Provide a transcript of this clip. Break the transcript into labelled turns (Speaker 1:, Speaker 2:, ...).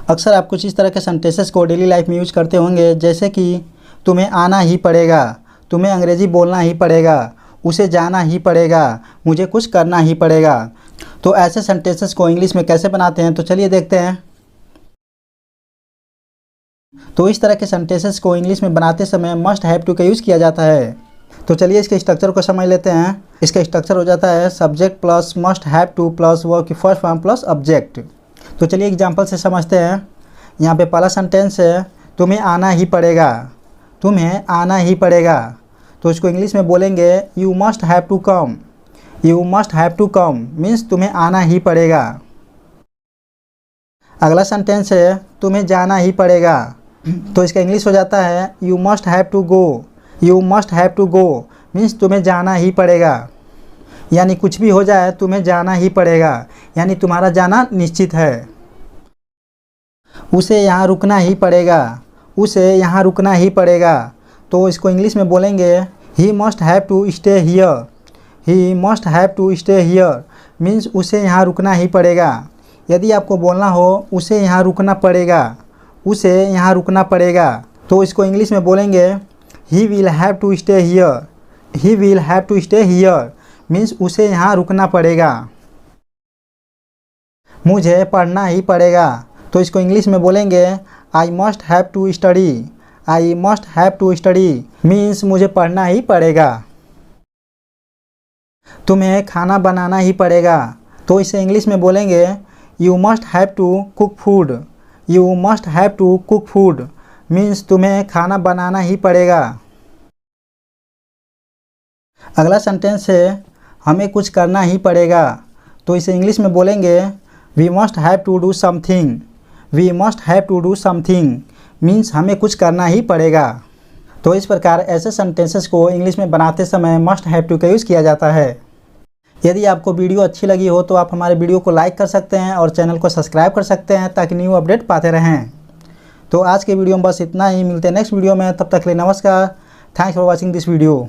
Speaker 1: अक्सर आप कुछ इस तरह के सेंटेंसेस को डेली लाइफ में यूज करते होंगे, जैसे कि तुम्हें आना ही पड़ेगा, तुम्हें अंग्रेज़ी बोलना ही पड़ेगा, उसे जाना ही पड़ेगा, मुझे कुछ करना ही पड़ेगा। तो ऐसे सेंटेंसेस को इंग्लिश में कैसे बनाते हैं, तो चलिए देखते हैं। तो इस तरह के सेंटेंसेस को इंग्लिश में बनाते समय मस्ट हैव टू का यूज़ किया जाता है। तो चलिए इसके स्ट्रक्चर को समझ लेते हैं। इसका स्ट्रक्चर हो जाता है subject plus must have two plus verb की फर्स्ट फॉर्म प्लस ऑब्जेक्ट। तो चलिए एग्जांपल से समझते हैं। यहाँ पे पहला सेंटेंस है तुम्हें आना ही पड़ेगा, तुम्हें आना ही पड़ेगा। तो इसको इंग्लिश में बोलेंगे you must have to come, you must have to come means तुम्हें आना ही पड़ेगा। अगला सेंटेंस है तुम्हें जाना ही पड़ेगा, तो इसका इंग्लिश हो जाता है you must have to go, you must have to go means तुम्हें जाना ही पड़ेगा। यानी कुछ भी हो जाए तुम्हें जाना ही पड़ेगा, यानी तुम्हारा जाना निश्चित है। उसे यहाँ रुकना ही पड़ेगा, उसे यहाँ रुकना ही पड़ेगा। तो इसको इंग्लिश में बोलेंगे he must have to stay here, he must have to stay here means उसे यहाँ रुकना ही पड़ेगा। यदि आपको बोलना हो उसे यहाँ रुकना पड़ेगा, उसे यहाँ रुकना पड़ेगा, तो इसको इंग्लिश में बोलेंगे he will have to stay here, he will have to stay here means उसे यहाँ रुकना पड़ेगा। मुझे पढ़ना ही पड़ेगा, तो इसको इंग्लिश में बोलेंगे I must have to study, I must have to study means मुझे पढ़ना ही पड़ेगा। तुम्हें खाना बनाना ही पड़ेगा, तो इसे इंग्लिश में बोलेंगे you must have to cook food, you must have to cook food means तुम्हें खाना बनाना ही पड़ेगा। अगला सेंटेंस है हमें कुछ करना ही पड़ेगा, तो इसे इंग्लिश में बोलेंगे we must have to do something, we must have to do something means हमें कुछ करना ही पड़ेगा। तो इस प्रकार ऐसे सेंटेंसेस को इंग्लिश में बनाते समय मस्ट हैव टू का यूज़ किया जाता है। यदि आपको वीडियो अच्छी लगी हो तो आप हमारे वीडियो को लाइक कर सकते हैं और चैनल को सब्सक्राइब कर सकते हैं ताकि न्यू अपडेट पाते रहें। तो आज के वीडियो में बस इतना ही, मिलते हैं नेक्स्ट वीडियो में, तब तक के लिए नमस्कार। Thanks for watching this video.